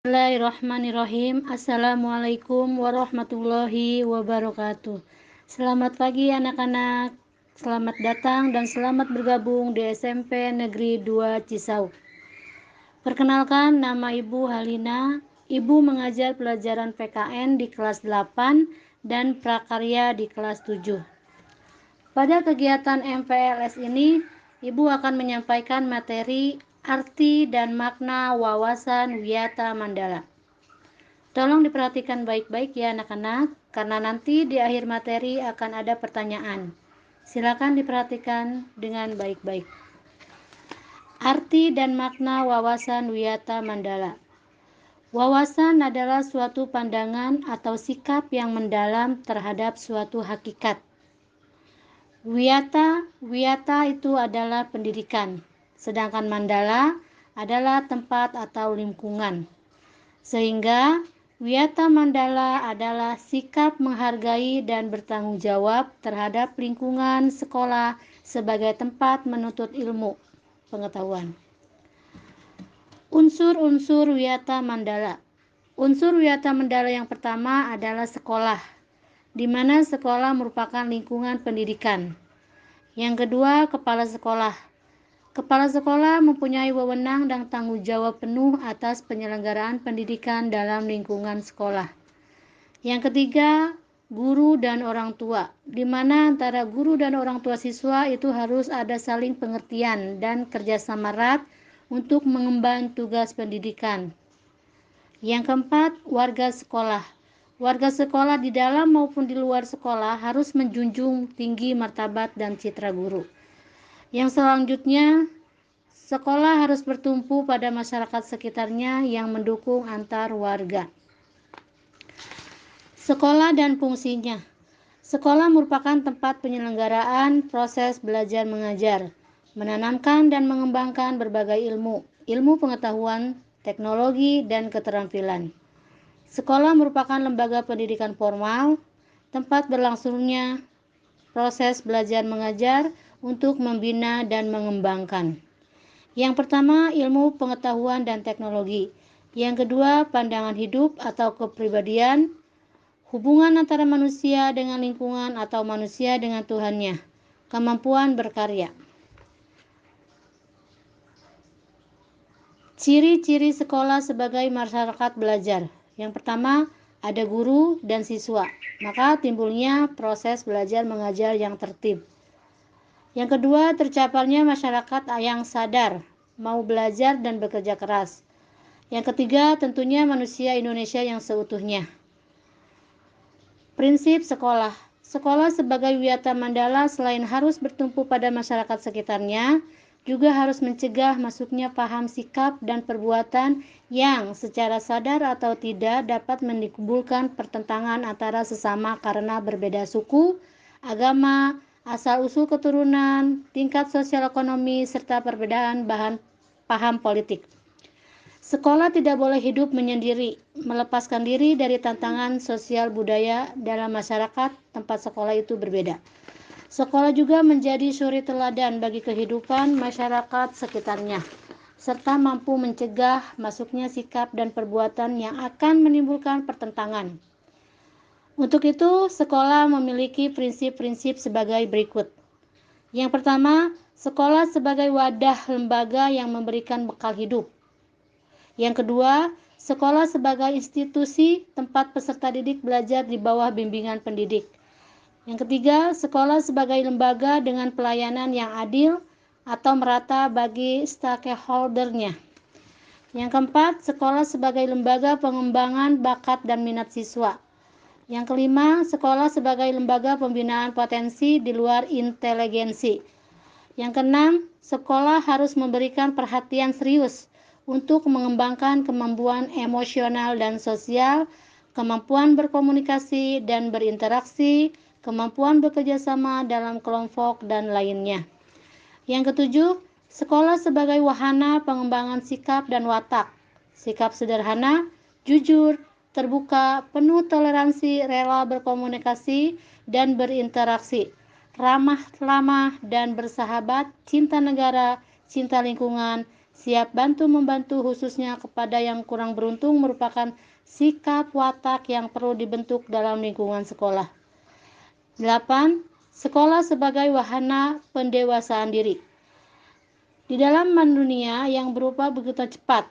Bismillahirrahmanirrahim. Assalamualaikum warahmatullahi wabarakatuh. Selamat pagi anak-anak. Selamat datang dan selamat bergabung di SMP Negeri 2 Cisauk. Perkenalkan, nama Ibu Halina. Ibu mengajar pelajaran PKN di kelas 8 dan prakarya di kelas 7. Pada kegiatan MPLS ini, Ibu akan menyampaikan materi arti dan makna wawasan Wiyata Mandala. Tolong diperhatikan baik-baik ya anak-anak, karena nanti di akhir materi akan ada pertanyaan. Silakan diperhatikan dengan baik-baik. Arti dan makna wawasan Wiyata Mandala. Wawasan adalah suatu pandangan atau sikap yang mendalam terhadap suatu hakikat. Wiyata itu adalah pendidikan, sedangkan mandala adalah tempat atau lingkungan. Sehingga Wiyata Mandala adalah sikap menghargai dan bertanggung jawab terhadap lingkungan sekolah sebagai tempat menuntut ilmu, pengetahuan. Unsur-unsur Wiyata Mandala. Unsur Wiyata Mandala yang pertama adalah sekolah, di mana sekolah merupakan lingkungan pendidikan. Yang kedua, kepala sekolah. Kepala sekolah mempunyai wewenang dan tanggung jawab penuh atas penyelenggaraan pendidikan dalam lingkungan sekolah. Yang ketiga, guru dan orang tua, di mana antara guru dan orang tua siswa itu harus ada saling pengertian dan kerjasama erat untuk mengemban tugas pendidikan. Yang keempat, warga sekolah. Warga sekolah di dalam maupun di luar sekolah harus menjunjung tinggi martabat dan citra guru. Yang selanjutnya, sekolah harus bertumpu pada masyarakat sekitarnya yang mendukung antar warga. Sekolah dan fungsinya. Sekolah merupakan tempat penyelenggaraan proses belajar mengajar, menanamkan dan mengembangkan berbagai ilmu pengetahuan, teknologi, dan keterampilan. Sekolah merupakan lembaga pendidikan formal, tempat berlangsungnya proses belajar mengajar untuk membina dan mengembangkan. Yang pertama, ilmu pengetahuan dan teknologi. Yang kedua, pandangan hidup atau kepribadian, hubungan antara manusia dengan lingkungan atau manusia dengan Tuhannya, kemampuan berkarya. Ciri-ciri sekolah sebagai masyarakat belajar. Yang pertama, ada guru dan siswa, maka timbulnya proses belajar mengajar yang tertib. Yang kedua, tercapainya masyarakat yang sadar, mau belajar dan bekerja keras. Yang ketiga, tentunya manusia Indonesia yang seutuhnya. Prinsip sekolah. Sekolah sebagai Wiyata Mandala selain harus bertumpu pada masyarakat sekitarnya, juga harus mencegah masuknya paham sikap dan perbuatan yang secara sadar atau tidak dapat menimbulkan pertentangan antara sesama karena berbeda suku, agama, asal-usul keturunan, tingkat sosial ekonomi, serta perbedaan bahan paham politik. Sekolah tidak boleh hidup menyendiri, melepaskan diri dari tantangan sosial budaya dalam masyarakat tempat sekolah itu berbeda. Sekolah juga menjadi suri teladan bagi kehidupan masyarakat sekitarnya, serta mampu mencegah masuknya sikap dan perbuatan yang akan menimbulkan pertentangan. Untuk itu, sekolah memiliki prinsip-prinsip sebagai berikut. Yang pertama, sekolah sebagai wadah lembaga yang memberikan bekal hidup. Yang kedua, sekolah sebagai institusi tempat peserta didik belajar di bawah bimbingan pendidik. Yang ketiga, sekolah sebagai lembaga dengan pelayanan yang adil atau merata bagi stakeholder-nya. Yang keempat, sekolah sebagai lembaga pengembangan bakat dan minat siswa. Yang kelima, sekolah sebagai lembaga pembinaan potensi di luar inteligensi. Yang keenam, sekolah harus memberikan perhatian serius untuk mengembangkan kemampuan emosional dan sosial, kemampuan berkomunikasi dan berinteraksi, kemampuan bekerja sama dalam kelompok, dan lainnya. Yang ketujuh, sekolah sebagai wahana pengembangan sikap dan watak. Sikap sederhana, jujur, terbuka, penuh toleransi, rela berkomunikasi dan berinteraksi, ramah tamah dan bersahabat, cinta negara, cinta lingkungan, Siap bantu-membantu khususnya kepada yang kurang beruntung merupakan sikap watak yang perlu dibentuk dalam lingkungan sekolah. 8. Sekolah sebagai wahana pendewasaan diri. Di dalam dunia yang berubah begitu cepat,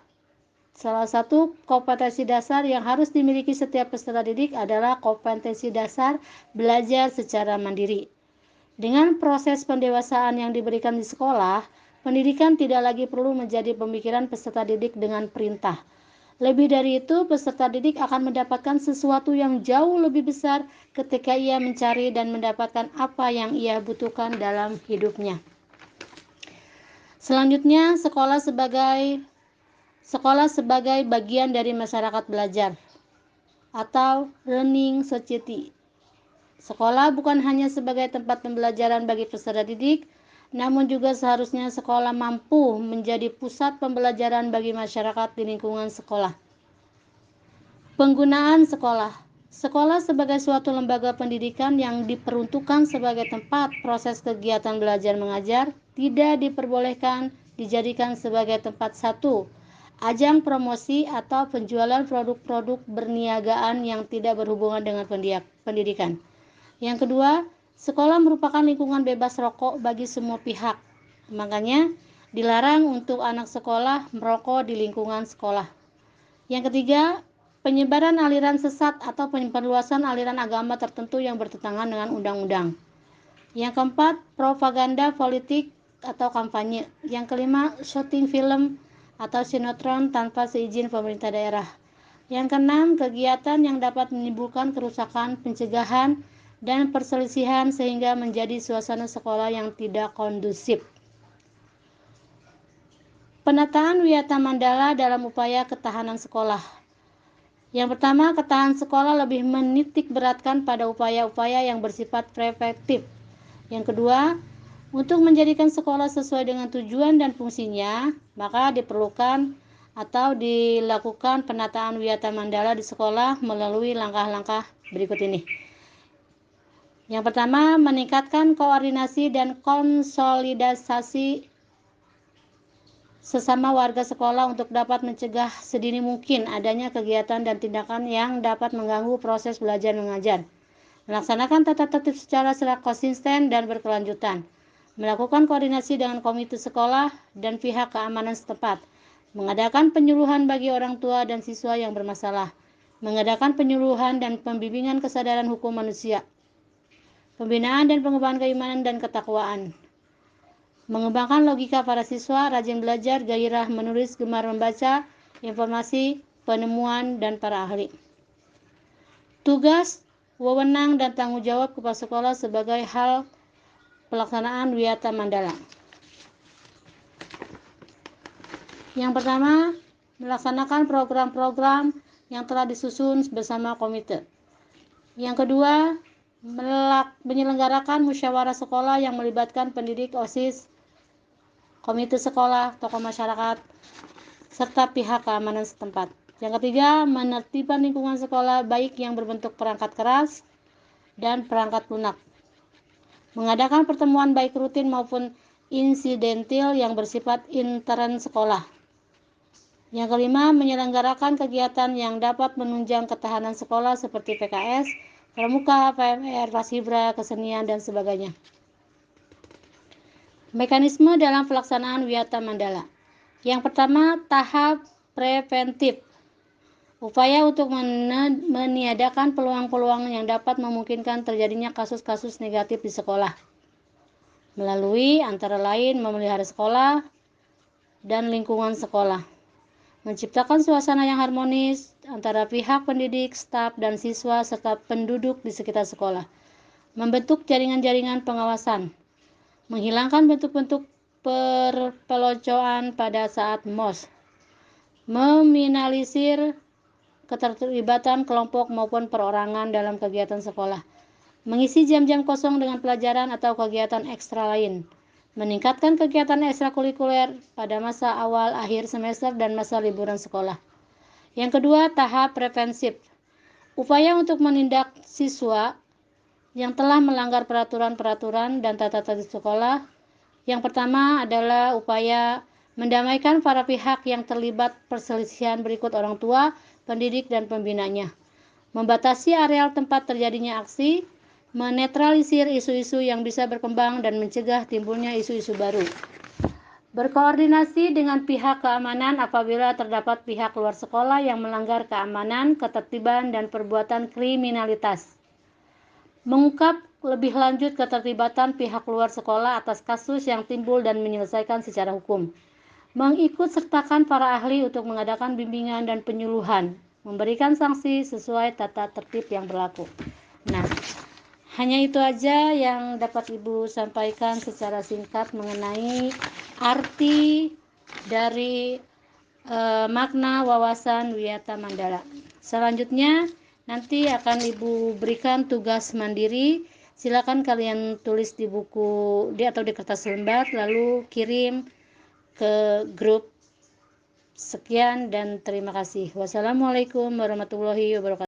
salah satu kompetensi dasar yang harus dimiliki setiap peserta didik adalah kompetensi dasar belajar secara mandiri. Dengan proses pendewasaan yang diberikan di sekolah, pendidikan tidak lagi perlu menjadi pemikiran peserta didik dengan perintah. Lebih dari itu, peserta didik akan mendapatkan sesuatu yang jauh lebih besar ketika ia mencari dan mendapatkan apa yang ia butuhkan dalam hidupnya. Selanjutnya, sekolah sebagai bagian dari masyarakat belajar atau learning society. Sekolah bukan hanya sebagai tempat pembelajaran bagi peserta didik, namun juga seharusnya sekolah mampu menjadi pusat pembelajaran bagi masyarakat di lingkungan sekolah. Penggunaan sekolah. Sekolah sebagai suatu lembaga pendidikan yang diperuntukkan sebagai tempat proses kegiatan belajar mengajar tidak diperbolehkan dijadikan sebagai tempat satu, ajang promosi atau penjualan produk-produk berniagaan yang tidak berhubungan dengan pendidikan. Yang kedua, sekolah merupakan lingkungan bebas rokok bagi semua pihak. Makanya, dilarang untuk anak sekolah merokok di lingkungan sekolah. Yang ketiga, penyebaran aliran sesat atau perluasan aliran agama tertentu yang bertentangan dengan undang-undang. Yang keempat, propaganda politik atau kampanye. Yang kelima, syuting film atau sinetron tanpa seizin pemerintah daerah. Yang keenam, kegiatan yang dapat menimbulkan kerusakan, pencegahan, dan perselisihan sehingga menjadi suasana sekolah yang tidak kondusif. Penataan Wiyata Mandala dalam upaya ketahanan sekolah. Yang pertama, ketahanan sekolah lebih menitik beratkan pada upaya-upaya yang bersifat preventif. Yang kedua, untuk menjadikan sekolah sesuai dengan tujuan dan fungsinya, maka diperlukan atau dilakukan penataan Wiyata Mandala di sekolah melalui langkah-langkah berikut ini. Yang pertama, meningkatkan koordinasi dan konsolidasi sesama warga sekolah untuk dapat mencegah sedini mungkin adanya kegiatan dan tindakan yang dapat mengganggu proses belajar mengajar. Melaksanakan tata tertib secara konsisten dan berkelanjutan. Melakukan koordinasi dengan komite sekolah dan pihak keamanan setempat. Mengadakan penyuluhan bagi orang tua dan siswa yang bermasalah. Mengadakan penyuluhan dan pembimbingan kesadaran hukum manusia. Pembinaan dan pengembangan keimanan dan ketakwaan. Mengembangkan logika para siswa, rajin belajar, gairah menulis, gemar membaca, informasi, penemuan, dan para ahli. Tugas, wewenang, dan tanggung jawab kepala sekolah sebagai hal pelaksanaan Wiyata Mandala. Yang pertama, melaksanakan program-program yang telah disusun bersama komite. Yang kedua, menyelenggarakan musyawarah sekolah yang melibatkan pendidik, OSIS, komite sekolah, tokoh masyarakat, serta pihak keamanan setempat. Yang ketiga, menertibkan lingkungan sekolah baik yang berbentuk perangkat keras dan perangkat lunak. Mengadakan pertemuan baik rutin maupun insidentil yang bersifat intern sekolah. Yang kelima, menyelenggarakan kegiatan yang dapat menunjang ketahanan sekolah seperti PKS, Pramuka, PMR, Pasibra, kesenian, dan sebagainya. Mekanisme dalam pelaksanaan Wiyata Mandala. Yang pertama, tahap preventif. Upaya untuk meniadakan peluang-peluang yang dapat memungkinkan terjadinya kasus-kasus negatif di sekolah. Melalui antara lain memelihara sekolah dan lingkungan sekolah. Menciptakan suasana yang harmonis antara pihak pendidik, staf, dan siswa serta penduduk di sekitar sekolah. Membentuk jaringan-jaringan pengawasan. Menghilangkan bentuk-bentuk perpeloncoan pada saat MOS. Meminimalisir keterlibatan kelompok maupun perorangan dalam kegiatan sekolah. Mengisi jam-jam kosong dengan pelajaran atau kegiatan ekstra lain. Meningkatkan kegiatan ekstrakurikuler pada masa awal akhir semester dan masa liburan sekolah. Yang kedua, tahap prevensif. Upaya untuk menindak siswa yang telah melanggar peraturan-peraturan dan tata tertib sekolah. Yang pertama adalah upaya mendamaikan para pihak yang terlibat perselisihan berikut orang tua, pendidik, dan pembinanya, membatasi areal tempat terjadinya aksi, menetralisir isu-isu yang bisa berkembang dan mencegah timbulnya isu-isu baru. Berkoordinasi dengan pihak keamanan apabila terdapat pihak luar sekolah yang melanggar keamanan, ketertiban, dan perbuatan kriminalitas. Mengungkap lebih lanjut keterlibatan pihak luar sekolah atas kasus yang timbul dan menyelesaikan secara hukum. Mengikut sertakan para ahli untuk mengadakan bimbingan dan penyuluhan, memberikan sanksi sesuai tata tertib yang berlaku. Nah, hanya itu aja yang dapat Ibu sampaikan secara singkat mengenai arti dari makna wawasan Wiyata Mandala. Selanjutnya nanti akan Ibu berikan tugas mandiri. Silakan kalian tulis di buku atau di kertas lembar lalu kirim ke grup. Sekian dan terima kasih. Wassalamualaikum warahmatullahi wabarakatuh.